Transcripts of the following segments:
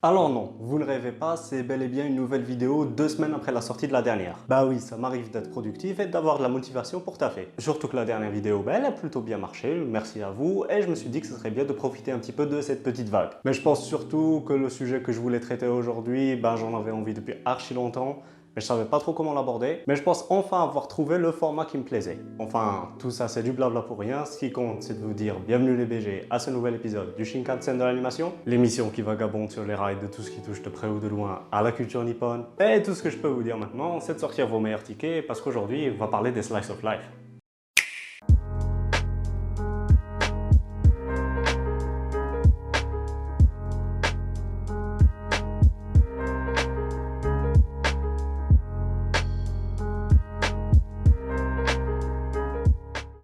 Alors non, vous ne rêvez pas, c'est bel et bien une nouvelle vidéo 2 semaines après la sortie de la dernière. Bah oui, ça m'arrive d'être productif et d'avoir de la motivation pour taffer. Surtout que la dernière vidéo, elle a plutôt bien marché, merci à vous, et je me suis dit que ce serait bien de profiter un petit peu de cette petite vague. Mais je pense surtout que le sujet que je voulais traiter aujourd'hui, j'en avais envie depuis archi longtemps, mais je savais pas trop comment l'aborder. Mais je pense enfin avoir trouvé le format qui me plaisait. Enfin, tout ça c'est du blabla pour rien. Ce qui compte, c'est de vous dire bienvenue les BG à ce nouvel épisode du Shinkansen de l'animation, l'émission qui vagabonde sur les rails de tout ce qui touche de près ou de loin à la culture nippone. Et tout ce que je peux vous dire maintenant, c'est de sortir vos meilleurs tickets parce qu'aujourd'hui, on va parler des slice of life.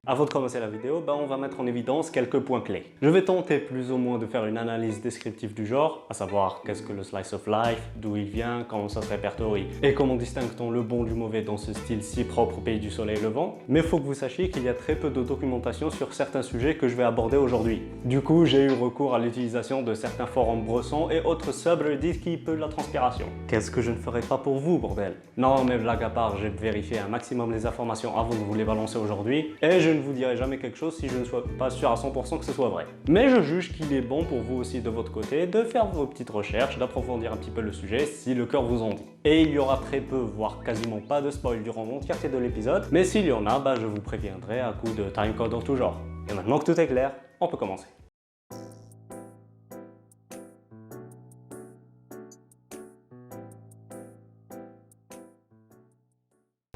Avant de commencer la vidéo, on va mettre en évidence quelques points clés. Je vais tenter plus ou moins de faire une analyse descriptive du genre, à savoir qu'est-ce que le slice of life, d'où il vient, comment ça se répertorie et comment distingue-t-on le bon du mauvais dans ce style si propre au pays du soleil levant. Mais il faut que vous sachiez qu'il y a très peu de documentation sur certains sujets que je vais aborder aujourd'hui. Du coup, j'ai eu recours à l'utilisation de certains forums brossons et autres subreddits qui peuvent la transpiration. Qu'est-ce que je ne ferai pas pour vous, bordel? Non, mais blague à part, j'ai vérifié un maximum les informations avant de vous les balancer aujourd'hui et je ne vous dirai jamais quelque chose si je ne suis pas sûr à 100% que ce soit vrai. Mais je juge qu'il est bon pour vous aussi de votre côté de faire vos petites recherches, d'approfondir un petit peu le sujet si le cœur vous en dit. Et il y aura très peu, voire quasiment pas de spoil durant l'entièreté de l'épisode, mais s'il y en a, je vous préviendrai à coup de timecode en tout genre. Et maintenant que tout est clair, on peut commencer.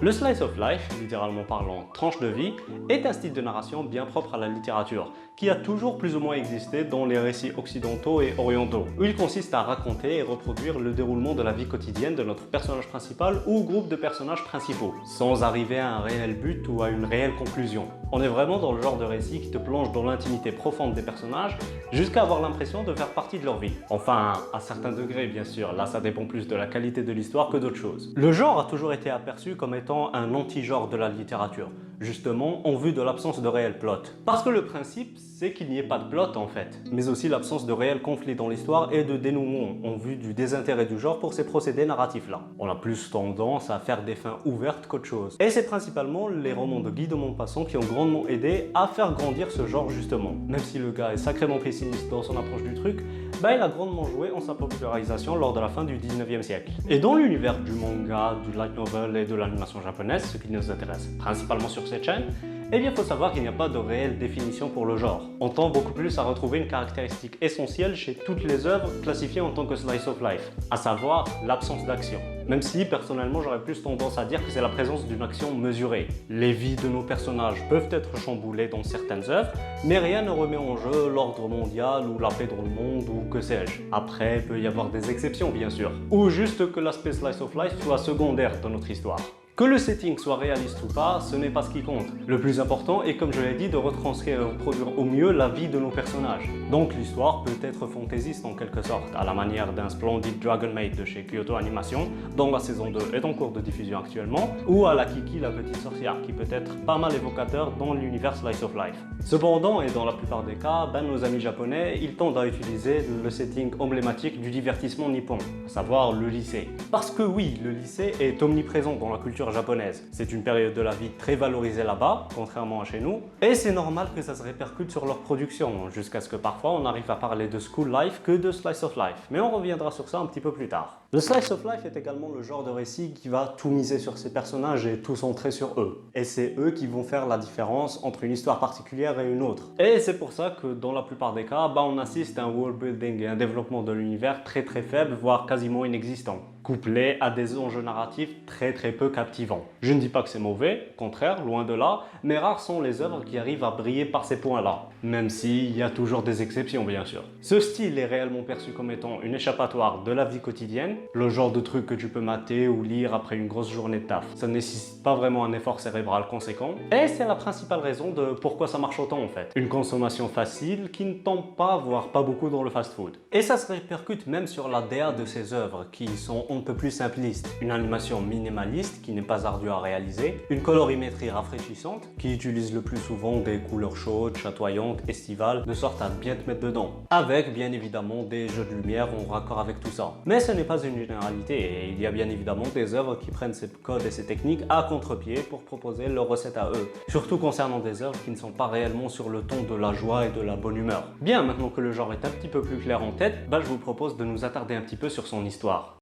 Le slice of life, littéralement parlant tranche de vie, est un style de narration bien propre à la littérature, qui a toujours plus ou moins existé dans les récits occidentaux et orientaux, où il consiste à raconter et reproduire le déroulement de la vie quotidienne de notre personnage principal ou groupe de personnages principaux, sans arriver à un réel but ou à une réelle conclusion. On est vraiment dans le genre de récit qui te plonge dans l'intimité profonde des personnages, jusqu'à avoir l'impression de faire partie de leur vie. Enfin, à certains degrés bien sûr, là ça dépend plus de la qualité de l'histoire que d'autres choses. Le genre a toujours été aperçu comme étant un anti-genre de la littérature, justement en vue de l'absence de réel plot. Parce que le principe, c'est qu'il n'y ait pas de plot en fait, mais aussi l'absence de réel conflit dans l'histoire et de dénouement en vue du désintérêt du genre pour ces procédés narratifs-là. On a plus tendance à faire des fins ouvertes qu'autre chose. Et c'est principalement les romans de Guy de Maupassant qui ont grandement aidé à faire grandir ce genre justement. Même si le gars est sacrément pessimiste dans son approche du truc, il a grandement joué en sa popularisation lors de la fin du 19e siècle. Et dans l'univers du manga, du light novel et de l'animation japonaise, ce qui nous intéresse principalement sur cette chaîne, eh bien, il faut savoir qu'il n'y a pas de réelle définition pour le genre. On tend beaucoup plus à retrouver une caractéristique essentielle chez toutes les œuvres classifiées en tant que slice of life, à savoir l'absence d'action. Même si, personnellement, j'aurais plus tendance à dire que c'est la présence d'une action mesurée. Les vies de nos personnages peuvent être chamboulées dans certaines œuvres, mais rien ne remet en jeu l'ordre mondial ou la paix dans le monde ou que sais-je. Après, il peut y avoir des exceptions, bien sûr. Ou juste que l'aspect slice of life soit secondaire dans notre histoire. Que le setting soit réaliste ou pas, ce n'est pas ce qui compte. Le plus important est, comme je l'ai dit, de retranscrire et reproduire au mieux la vie de nos personnages. Donc l'histoire peut être fantaisiste en quelque sorte, à la manière d'un splendide Dragon Maid de chez Kyoto Animation, dont la saison 2 est en cours de diffusion actuellement, ou à la Kiki la petite sorcière, qui peut être pas mal évocateur dans l'univers slice of life. Cependant, et dans la plupart des cas, nos amis japonais, ils tendent à utiliser le setting emblématique du divertissement nippon, à savoir le lycée. Parce que oui, le lycée est omniprésent dans la culture japonaise. C'est une période de la vie très valorisée là-bas, contrairement à chez nous, et c'est normal que ça se répercute sur leur production, jusqu'à ce que parfois on arrive à parler de school life que de slice of life. Mais on reviendra sur ça un petit peu plus tard. Le slice of life est également le genre de récit qui va tout miser sur ses personnages et tout centrer sur eux. Et c'est eux qui vont faire la différence entre une histoire particulière et une autre. Et c'est pour ça que dans la plupart des cas, on assiste à un world building et un développement de l'univers très faible, voire quasiment inexistant, couplé à des enjeux narratifs très peu captivants. Je ne dis pas que c'est mauvais, au contraire, loin de là, mais rares sont les œuvres qui arrivent à briller par ces points-là, même s'il y a toujours des exceptions bien sûr. Ce style est réellement perçu comme étant une échappatoire de la vie quotidienne, le genre de truc que tu peux mater ou lire après une grosse journée de taf. Ça ne nécessite pas vraiment un effort cérébral conséquent, et c'est la principale raison de pourquoi ça marche autant en fait. Une consommation facile qui ne tombe pas, voire pas beaucoup dans le fast-food. Et ça se répercute même sur la DA de ces œuvres, qui sont ne peut plus simpliste, une animation minimaliste qui n'est pas ardue à réaliser, une colorimétrie rafraîchissante qui utilise le plus souvent des couleurs chaudes, chatoyantes, estivales, de sorte à bien te mettre dedans, avec bien évidemment des jeux de lumière en raccord avec tout ça. Mais ce n'est pas une généralité et il y a bien évidemment des œuvres qui prennent ces codes et ces techniques à contre-pied pour proposer leurs recettes à eux, surtout concernant des œuvres qui ne sont pas réellement sur le ton de la joie et de la bonne humeur. Bien, maintenant que le genre est un petit peu plus clair en tête, je vous propose de nous attarder un petit peu sur son histoire.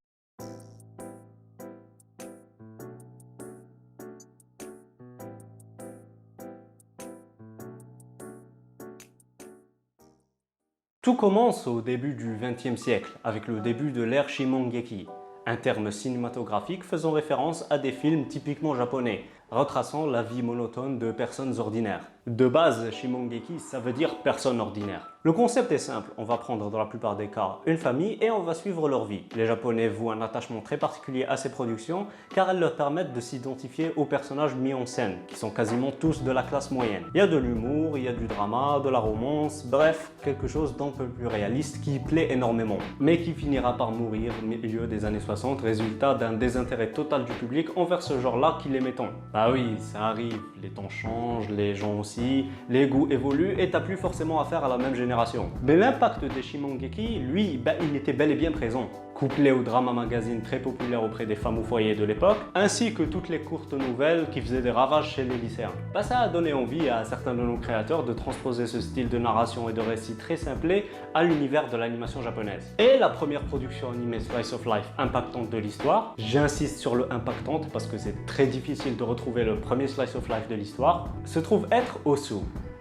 Tout commence au début du XXe siècle, avec le début de l'ère Shimongeki, un terme cinématographique faisant référence à des films typiquement japonais, retraçant la vie monotone de personnes ordinaires. De base, Shimongeki, ça veut dire personne ordinaire. Le concept est simple, on va prendre dans la plupart des cas une famille et on va suivre leur vie. Les Japonais vouent un attachement très particulier à ces productions car elles leur permettent de s'identifier aux personnages mis en scène, qui sont quasiment tous de la classe moyenne. Il y a de l'humour, il y a du drama, de la romance, bref, quelque chose d'un peu plus réaliste qui plaît énormément, mais qui finira par mourir au milieu des années 60, résultat d'un désintérêt total du public envers ce genre-là qui les mettons. Bah oui, ça arrive, les temps changent, les gens aussi, les goûts évoluent et t'as plus forcément affaire à la même génération. Mais l'impact des Shimongeki, lui, il était bel et bien présent. Couplé au drama magazine très populaire auprès des femmes au foyer de l'époque, ainsi que toutes les courtes nouvelles qui faisaient des ravages chez les lycéens. Ça a donné envie à certains de nos créateurs de transposer ce style de narration et de récit très simplé à l'univers de l'animation japonaise. Et la première production animée Slice of Life impactante de l'histoire, j'insiste sur le impactante parce que c'est très difficile de retrouver le premier Slice of Life de l'histoire, se trouve être Osu,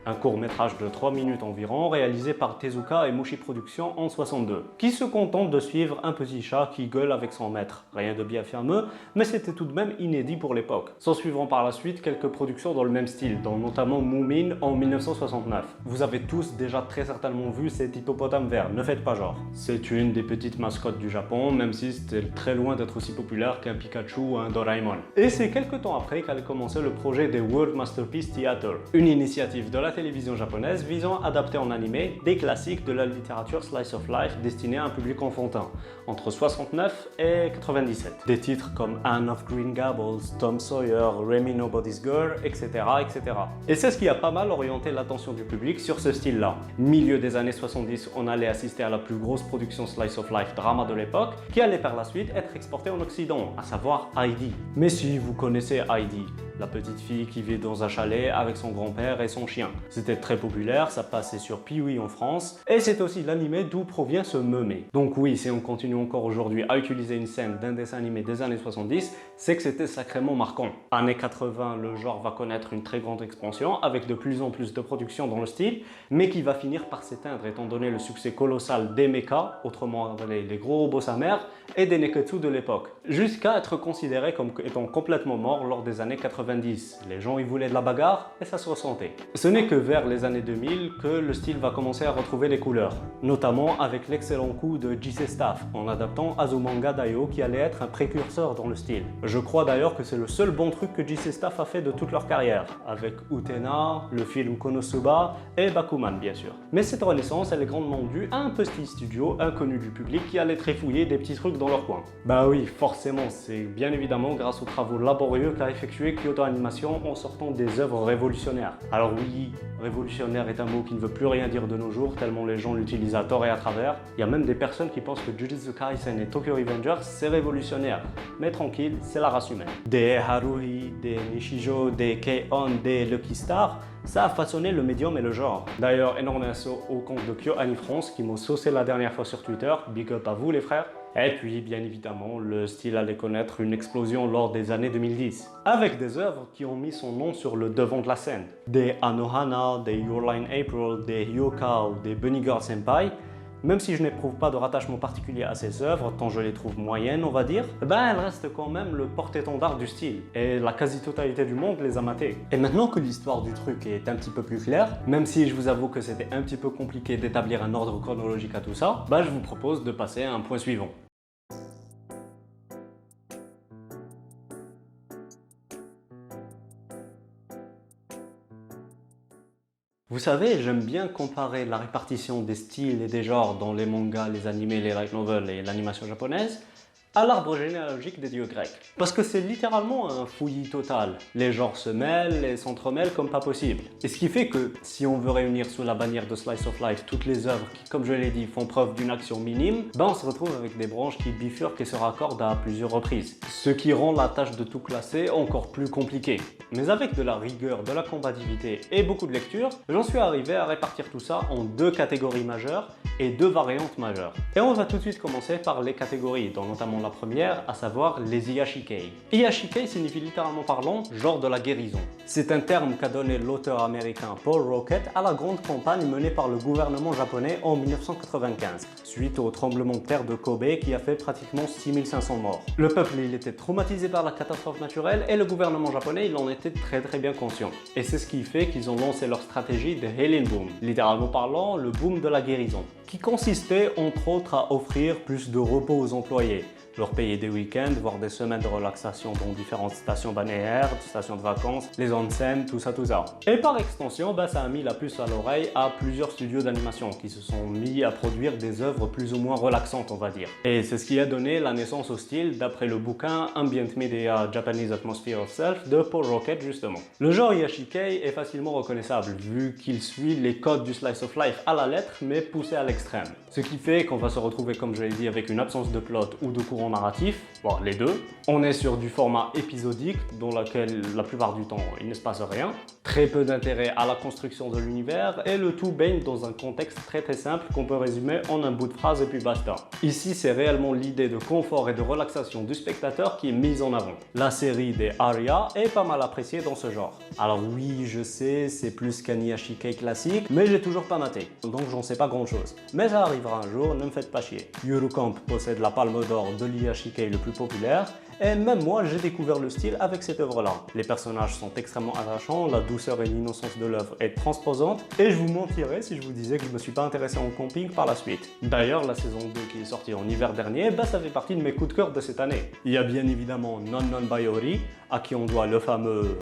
un court-métrage de 3 minutes environ réalisé par Tezuka et Mushi Productions en 62, qui se contente de suivre un petit chat qui gueule avec son maître. Rien de bien fameux, mais c'était tout de même inédit pour l'époque. S'en suivront par la suite quelques productions dans le même style, dont notamment Moomin en 1969. Vous avez tous déjà très certainement vu cet hippopotame vert, ne faites pas genre. C'est une des petites mascottes du Japon, même si c'était très loin d'être aussi populaire qu'un Pikachu ou un Doraemon. Et c'est quelques temps après qu'allait commencer le projet des World Masterpiece Theater, une initiative de la télévision japonaise visant à adapter en animé des classiques de la littérature slice of life destinés à un public enfantin, entre 69 et 97. Des titres comme Anne of Green Gables, Tom Sawyer, Remy Nobody's Girl, etc. etc. Et c'est ce qui a pas mal orienté l'attention du public sur ce style-là. Milieu des années 70, on allait assister à la plus grosse production slice of life drama de l'époque, qui allait par la suite être exportée en Occident, à savoir Heidi. Mais si vous connaissez Heidi, la petite fille qui vit dans un chalet avec son grand-père et son chien. C'était très populaire, ça passait sur Pee-wee en France, et c'est aussi l'animé d'où provient ce memé. Donc oui, si on continue encore aujourd'hui à utiliser une scène d'un dessin animé des années 70, c'est que c'était sacrément marquant. Années 80, le genre va connaître une très grande expansion, avec de plus en plus de productions dans le style, mais qui va finir par s'éteindre étant donné le succès colossal des mechas, autrement appelés les gros robots sa mère, et des neketsu de l'époque, jusqu'à être considéré comme étant complètement mort lors des années 90. Les gens y voulaient de la bagarre et ça se ressentait. Ce n'est que vers les années 2000 que le style va commencer à retrouver les couleurs, notamment avec l'excellent coup de JC Staff en adaptant Azumanga Daioh qui allait être un précurseur dans le style. Je crois d'ailleurs que c'est le seul bon truc que JC Staff a fait de toute leur carrière, avec Utena, le film Konosuba et Bakuman bien sûr. Mais cette renaissance elle est grandement due à un petit studio inconnu du public qui allait trifouiller des petits trucs dans leur coin. Bah oui, forcément, c'est bien évidemment grâce aux travaux laborieux qu'a effectué Kyoto Animation en sortant des œuvres révolutionnaires. Alors oui, révolutionnaire est un mot qui ne veut plus rien dire de nos jours, tellement les gens l'utilisent à tort et à travers. Il y a même des personnes qui pensent que Jujutsu Kaisen et Tokyo Revengers, c'est révolutionnaire. Mais tranquille, c'est la race humaine. Des Haruhi, des Nishijo, des K-On, des Lucky Star, ça a façonné le médium et le genre. D'ailleurs, énorme assaut au compte de KyoAni France qui m'ont saucé la dernière fois sur Twitter, big up à vous les frères. Et puis, bien évidemment, le style allait connaître une explosion lors des années 2010, avec des œuvres qui ont mis son nom sur le devant de la scène. Des Anohana, des Your Line April, des Hyoka ou des Bunny Girl Senpai. Même si je n'éprouve pas de rattachement particulier à ces œuvres, tant je les trouve moyennes, on va dire, elles restent quand même le porte-étendard du style, et la quasi-totalité du monde les a matées. Et maintenant que l'histoire du truc est un petit peu plus claire, même si je vous avoue que c'était un petit peu compliqué d'établir un ordre chronologique à tout ça, je vous propose de passer à un point suivant. Vous savez, j'aime bien comparer la répartition des styles et des genres dans les mangas, les animés, les light novels et l'animation japonaise à l'arbre généalogique des dieux grecs. Parce que c'est littéralement un fouillis total. Les genres se mêlent et s'entremêlent comme pas possible. Et ce qui fait que si on veut réunir sous la bannière de Slice of Life toutes les œuvres qui, comme je l'ai dit, font preuve d'une action minime, ben on se retrouve avec des branches qui bifurquent et se raccordent à plusieurs reprises. Ce qui rend la tâche de tout classer encore plus compliquée. Mais avec de la rigueur, de la combativité et beaucoup de lecture, j'en suis arrivé à répartir tout ça en deux catégories majeures et deux variantes majeures. Et on va tout de suite commencer par les catégories, dont notamment la première, à savoir les Iyashikei. Iyashikei signifie littéralement parlant genre de la guérison. C'est un terme qu'a donné l'auteur américain Paul Rocket à la grande campagne menée par le gouvernement japonais en 1995, suite au tremblement de terre de Kobe qui a fait pratiquement 6500 morts. Le peuple il était traumatisé par la catastrophe naturelle et le gouvernement japonais il en était très bien conscient. Et c'est ce qui fait qu'ils ont lancé leur stratégie de Healing Boom, littéralement parlant le boom de la guérison, qui consistait entre autres à offrir plus de repos aux employés, leur payer des week-ends, voire des semaines de relaxation dans différentes stations balnéaires, stations de vacances, les onsen, tout ça. Et par extension, ça a mis la puce à l'oreille à plusieurs studios d'animation qui se sont mis à produire des œuvres plus ou moins relaxantes, on va dire. Et c'est ce qui a donné la naissance au style d'après le bouquin Ambient Media Japanese Atmosphere of Self de Paul Rocket justement. Le genre Iyashikei est facilement reconnaissable vu qu'il suit les codes du Slice of Life à la lettre mais poussé à l'extrême. Ce qui fait qu'on va se retrouver, comme je l'ai dit, avec une absence de plot ou de courant narratif, bon, les deux. On est sur du format épisodique dans lequel la plupart du temps il ne se passe rien, très peu d'intérêt à la construction de l'univers et le tout baigne dans un contexte très simple qu'on peut résumer en un bout de phrase et puis basta. Ici c'est réellement l'idée de confort et de relaxation du spectateur qui est mise en avant. La série des Aria est pas mal appréciée dans ce genre. Alors oui je sais c'est plus qu'un Iyashikei classique mais j'ai toujours pas maté, donc j'en sais pas grand chose. Mais ça arrivera un jour, ne me faites pas chier. Yuru Camp possède la palme d'or de l'Iyashikei le plus populaire et même moi j'ai découvert le style avec cette œuvre là. Les personnages sont extrêmement attachants, la douceur et l'innocence de l'œuvre est transposante et je vous mentirais si je vous disais que je me suis pas intéressé en camping par la suite. D'ailleurs la saison 2 qui est sortie en hiver dernier, ça fait partie de mes coups de cœur de cette année. Il y a bien évidemment Non Non Bayori à qui on doit le fameux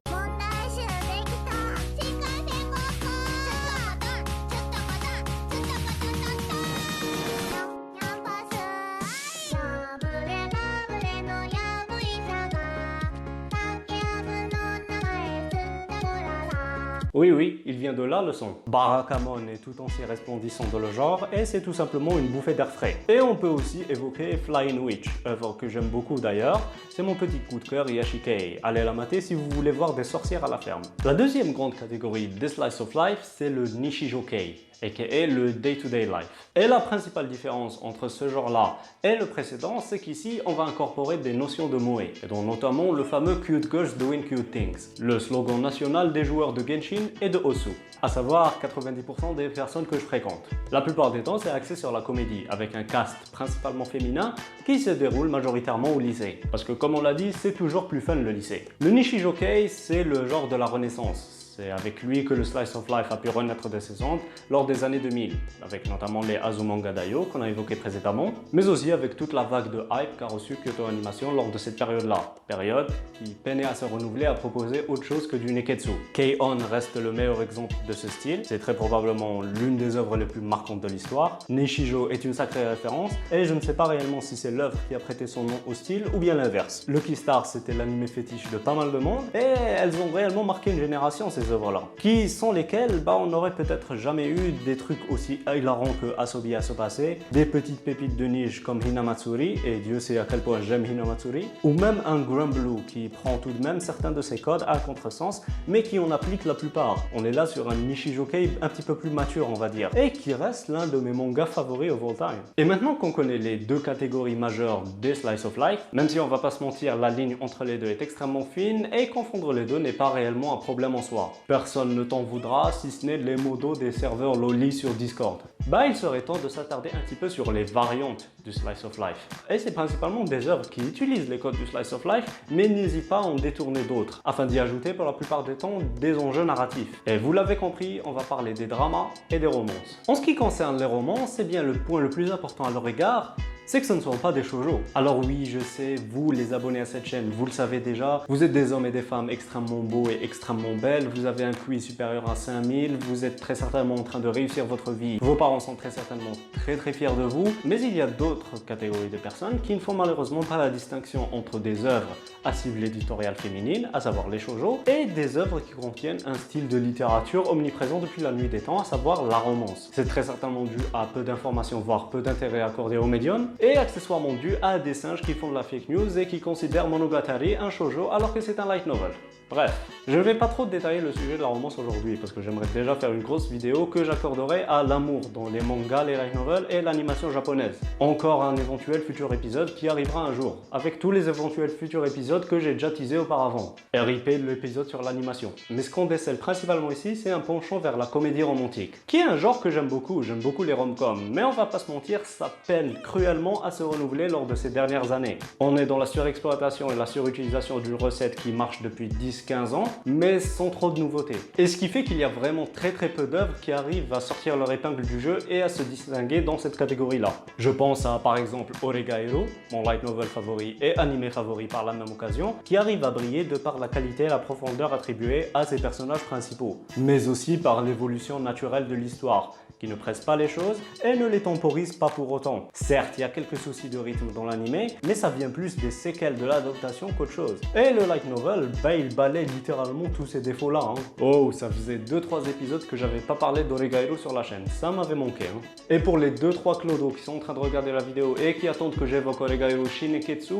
Oui, il vient de là le son. Barakamon est tout entier resplendissant de le genre et c'est tout simplement une bouffée d'air frais. Et on peut aussi évoquer Flying Witch, œuvre que j'aime beaucoup d'ailleurs. C'est mon petit coup de cœur Iyashikei. Allez la mater si vous voulez voir des sorcières à la ferme. La deuxième grande catégorie des Slice of Life, c'est le Nishijokei, aka le day-to-day life. Et la principale différence entre ce genre-là et le précédent, c'est qu'ici, on va incorporer des notions de moe, et dont notamment le fameux Cute Girls Doing Cute Things, le slogan national des joueurs de Genshin et de Osu, à savoir 90% des personnes que je fréquente. La plupart des temps, c'est axé sur la comédie, avec un cast principalement féminin qui se déroule majoritairement au lycée. Parce que comme on l'a dit, c'est toujours plus fun le lycée. Le Nishijokei, c'est le genre de la Renaissance. C'est avec lui que le Slice of Life a pu renaître de ses cendres lors des années 2000, avec notamment les Azumanga Daioh qu'on a évoqué précédemment, mais aussi avec toute la vague de hype qu'a reçu Kyoto Animation lors de cette période-là. Période qui peinait à se renouveler, à proposer autre chose que du Neketsu. K-On! Reste le meilleur exemple de ce style, c'est très probablement l'une des œuvres les plus marquantes de l'histoire. Nishijo est une sacrée référence, et je ne sais pas réellement si c'est l'œuvre qui a prêté son nom au style ou bien l'inverse. Lucky Star c'était l'anime fétiche de pas mal de monde, et elles ont réellement marqué une génération ces œuvres-là, qui sont lesquelles on n'aurait peut-être jamais eu des trucs aussi hilarants que Asobi Asobase, des petites pépites de niche comme Hinamatsuri, et Dieu sait à quel point j'aime Hinamatsuri, ou même un Granblue qui prend tout de même certains de ses codes à contresens, mais qui en applique la plupart. On est là sur un Nishijokei un petit peu plus mature on va dire, et qui reste l'un de mes mangas favoris of all time. Et maintenant qu'on connaît les deux catégories majeures des Slice of Life, même si on va pas se mentir, la ligne entre les deux est extrêmement fine, et confondre les deux n'est pas réellement un problème en soi. Personne ne t'en voudra si ce n'est les modos des serveurs loli sur Discord. Il serait temps de s'attarder un petit peu sur les variantes du Slice of Life. Et c'est principalement des œuvres qui utilisent les codes du Slice of Life, mais n'hésitent pas à en détourner d'autres, afin d'y ajouter pour la plupart des temps des enjeux narratifs. Et vous l'avez compris, on va parler des dramas et des romances. En ce qui concerne les romances, c'est bien le point le plus important à leur égard, c'est que ce ne sont pas des shoujo. Alors oui, je sais, vous les abonnés à cette chaîne, vous le savez déjà, vous êtes des hommes et des femmes extrêmement beaux et extrêmement belles, vous avez un QI supérieur à 5000, vous êtes très certainement en train de réussir votre vie, vos parents sont très certainement très fiers de vous, mais il y a d'autres catégories de personnes qui ne font malheureusement pas la distinction entre des œuvres à cible éditoriale féminine, à savoir les shoujo, et des œuvres qui contiennent un style de littérature omniprésent depuis la nuit des temps, à savoir la romance. C'est très certainement dû à peu d'informations, voire peu d'intérêt accordé au médium, et accessoirement dû à des singes qui font de la fake news et qui considèrent Monogatari un shoujo alors que c'est un light novel. Bref, je ne vais pas trop détailler le sujet de la romance aujourd'hui parce que j'aimerais déjà faire une grosse vidéo que j'accorderai à l'amour dans les mangas, les light novels et l'animation japonaise. Encore un éventuel futur épisode qui arrivera un jour, avec tous les éventuels futurs épisodes que j'ai déjà teasés auparavant. RIP de l'épisode sur l'animation. Mais ce qu'on décèle principalement ici, c'est un penchant vers la comédie romantique, qui est un genre que j'aime beaucoup les rom-coms, mais on va pas se mentir, ça peine cruellement à se renouveler lors de ces dernières années. On est dans la surexploitation et la surutilisation d'une recette qui marche depuis 10-15 ans, mais sans trop de nouveautés. Et ce qui fait qu'il y a vraiment très peu d'œuvres qui arrivent à sortir leur épingle du jeu et à se distinguer dans cette catégorie-là. Je pense à par exemple Oregairu, mon light novel favori et animé favori par la même occasion, qui arrive à briller de par la qualité et la profondeur attribuée à ses personnages principaux, mais aussi par l'évolution naturelle de l'histoire, qui ne presse pas les choses et ne les temporise pas pour autant. Certes, il y a quelques soucis de rythme dans l'anime, mais ça vient plus des séquelles de l'adaptation qu'autre chose. Et le light novel, il balaye littéralement tous ces défauts-là. Oh, ça faisait 2-3 épisodes que j'avais pas parlé d'Oregairu sur la chaîne, ça m'avait manqué. Et pour les 2-3 clodos qui sont en train de regarder la vidéo et qui attendent que j'évoque Oregairu Shin-Neketsu,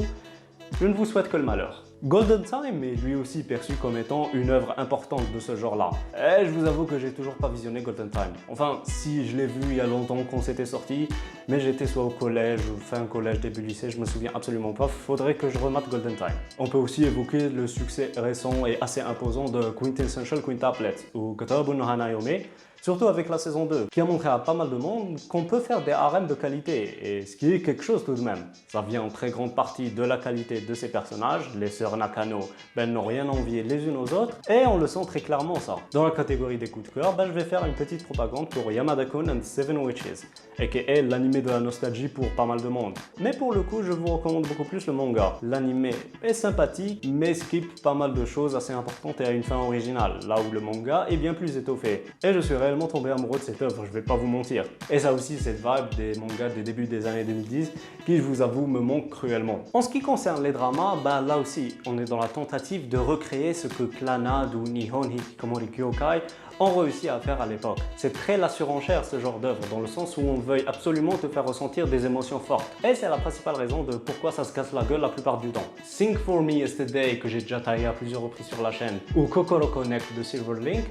je ne vous souhaite que le malheur. Golden Time est lui aussi perçu comme étant une œuvre importante de ce genre-là. Et je vous avoue que j'ai toujours pas visionné Golden Time. Enfin, si, je l'ai vu il y a longtemps quand c'était sorti, mais j'étais soit au collège, ou fin collège, début lycée, je me souviens absolument pas. Faudrait que je remate Golden Time. On peut aussi évoquer le succès récent et assez imposant de Quintessential Quintuplet, ou Kotobu no Hanayome, surtout avec la saison 2, qui a montré à pas mal de monde qu'on peut faire des harems de qualité, et ce qui est quelque chose tout de même. Ça vient en très grande partie de la qualité de ces personnages, les sœurs Nakano n'ont rien envié les unes aux autres, et on le sent très clairement ça. Dans la catégorie des coups de cœur, je vais faire une petite propagande pour Yamada-kun and Seven Witches, aka l'anime de la nostalgie pour pas mal de monde. Mais pour le coup, je vous recommande beaucoup plus le manga. L'anime est sympathique, mais skip pas mal de choses assez importantes et a une fin originale, là où le manga est bien plus étoffé. Et je suis réellement tombé amoureux de cette œuvre, je vais pas vous mentir. Et ça aussi, cette vibe des mangas des débuts des années 2010, qui je vous avoue me manque cruellement. En ce qui concerne les dramas, là aussi, on est dans la tentative de recréer ce que Clannad ou Nihon Hikikomori Kyokai ont réussi à faire à l'époque. C'est très la surenchère ce genre d'œuvre, dans le sens où on veuille absolument te faire ressentir des émotions fortes. Et c'est la principale raison de pourquoi ça se casse la gueule la plupart du temps. Sing for Me Yesterday, que j'ai déjà taillé à plusieurs reprises sur la chaîne, ou Kokoro Connect de Silverlink,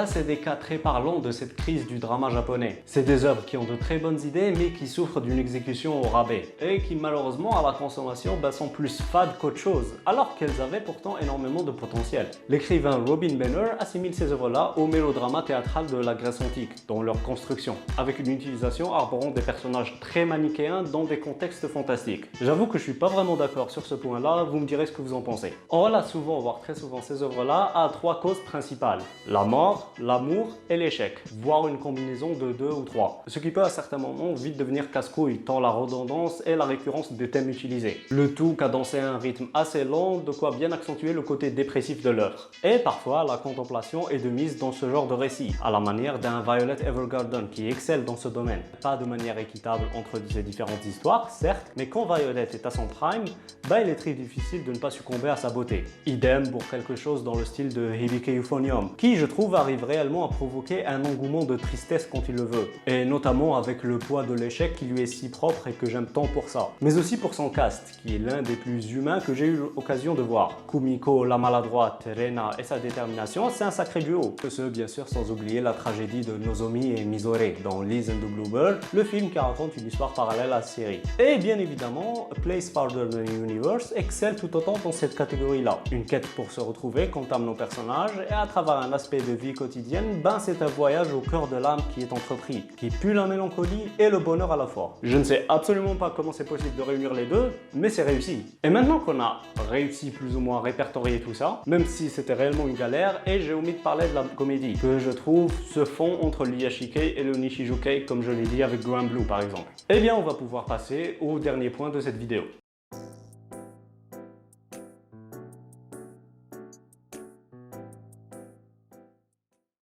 c'est des cas très parlants de cette crise du drama japonais. C'est des œuvres qui ont de très bonnes idées, mais qui souffrent d'une exécution au rabais, et qui malheureusement à la consommation sont plus fades qu'autre chose, alors qu'elles avaient pourtant énormément de potentiel. L'écrivain Robin Benner assimile ces œuvres-là au mélodrama théâtral de la Grèce antique, dans leur construction, avec une utilisation arborant des personnages très manichéens dans des contextes fantastiques. J'avoue que je suis pas vraiment d'accord sur ce point-là, vous me direz ce que vous en pensez. On relate souvent, voire très souvent, ces œuvres-là à 3 causes principales: la mort, l'amour et l'échec, voire une combinaison de 2 ou 3. Ce qui peut à certains moments vite devenir casse-couille, tant la redondance et la récurrence des thèmes utilisés. Le tout cadencé à un rythme assez lent, de quoi bien accentuer le côté dépressif de l'œuvre. Et parfois, la contemplation est de mise dans ce genre de récit, à la manière d'un Violet Evergarden qui excelle dans ce domaine. Pas de manière équitable entre ces différentes histoires, certes, mais quand Violet est à son prime, il est très difficile de ne pas succomber à sa beauté. Idem pour quelque chose dans le style de Hibike Euphonium, qui je trouve arrive réellement à provoquer un engouement de tristesse quand il le veut, et notamment avec le poids de l'échec qui lui est si propre et que j'aime tant pour ça. Mais aussi pour son cast, qui est l'un des plus humains que j'ai eu l'occasion de voir. Kumiko, la maladroite, Rena et sa détermination, c'est un sacré duo. Ce bien sûr sans oublier la tragédie de Nozomi et Mizore dans Liz and the Bluebird, le film qui raconte une histoire parallèle à la série. Et bien évidemment, A Place Farther Than the Universe excelle tout autant dans cette catégorie-là. Une quête pour se retrouver qu'entament nos personnages, et à travers un aspect de vie quotidienne, c'est un voyage au cœur de l'âme qui est entrepris, qui pue la mélancolie et le bonheur à la fois. Je ne sais absolument pas comment c'est possible de réunir les deux, mais c'est réussi. Et maintenant qu'on a réussi plus ou moins à répertorier tout ça, même si c'était réellement une galère, et j'ai omis de parler de la comédie. que je trouve se font entre l'Iyashikei et le Nishijukei, comme je l'ai dit avec Granblue par exemple. Eh bien, on va pouvoir passer au dernier point de cette vidéo.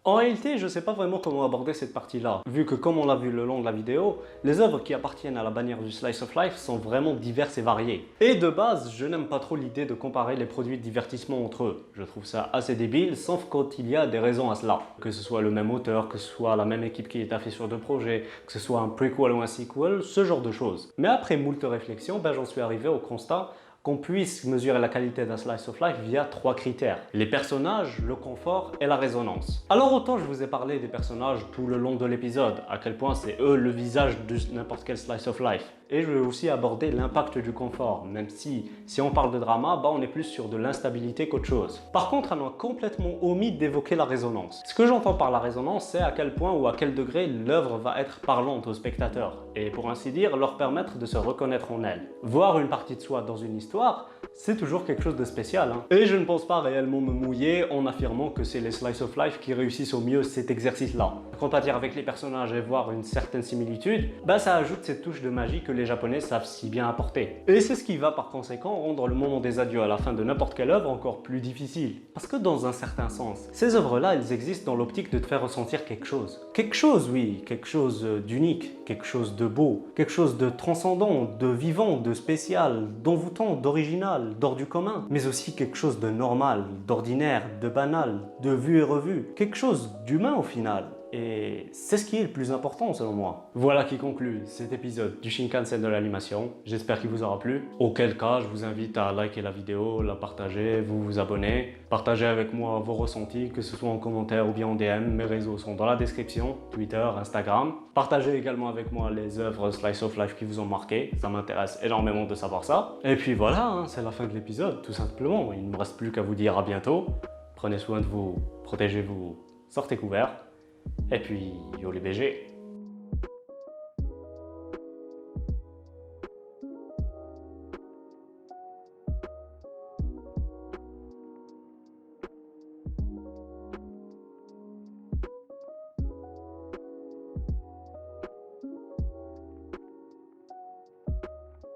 En réalité, je ne sais pas vraiment comment aborder cette partie-là, vu que comme on l'a vu le long de la vidéo, les œuvres qui appartiennent à la bannière du Slice of Life sont vraiment diverses et variées. Et de base, je n'aime pas trop l'idée de comparer les produits de divertissement entre eux. Je trouve ça assez débile, sauf quand il y a des raisons à cela. Que ce soit le même auteur, que ce soit la même équipe qui est taffée sur deux projets, que ce soit un prequel ou un sequel, ce genre de choses. Mais après moult réflexions, j'en suis arrivé au constat qu'on puisse mesurer la qualité d'un Slice of Life via 3 critères. Les personnages, le confort et la résonance. Alors autant je vous ai parlé des personnages tout le long de l'épisode, à quel point c'est eux le visage de n'importe quel Slice of Life. Et je vais aussi aborder l'impact du confort, même si on parle de drama, on est plus sur de l'instabilité qu'autre chose. Par contre, on a complètement omis d'évoquer la résonance. Ce que j'entends par la résonance, c'est à quel point ou à quel degré l'œuvre va être parlante aux spectateurs, et pour ainsi dire, leur permettre de se reconnaître en elle. Voir une partie de soi dans une histoire, c'est toujours quelque chose de spécial. Et je ne pense pas réellement me mouiller en affirmant que c'est les Slice of Life qui réussissent au mieux cet exercice-là. Compatir avec les personnages et voir une certaine similitude, ça ajoute cette touche de magie que les Japonais savent si bien apporter. Et c'est ce qui va par conséquent rendre le moment des adieux à la fin de n'importe quelle œuvre encore plus difficile. Parce que dans un certain sens, ces œuvres-là, elles existent dans l'optique de te faire ressentir quelque chose. Quelque chose, oui, quelque chose d'unique, quelque chose de beau, quelque chose de transcendant, de vivant, de spécial, d'envoûtant, d'original, d'hors du commun. Mais aussi quelque chose de normal, d'ordinaire, de banal, de vu et revu. Quelque chose d'humain au final. Et c'est ce qui est le plus important selon moi. Voilà qui conclut cet épisode du Shinkansen de l'animation. J'espère qu'il vous aura plu. Auquel cas, je vous invite à liker la vidéo, la partager, vous abonner. Partagez avec moi vos ressentis, que ce soit en commentaire ou bien en DM. Mes réseaux sont dans la description, Twitter, Instagram. Partagez également avec moi les œuvres Slice of Life qui vous ont marqué. Ça m'intéresse énormément de savoir ça. Et puis voilà, c'est la fin de l'épisode, tout simplement. Il ne me reste plus qu'à vous dire à bientôt. Prenez soin de vous, protégez-vous, sortez couverts. Et puis, yo les BG.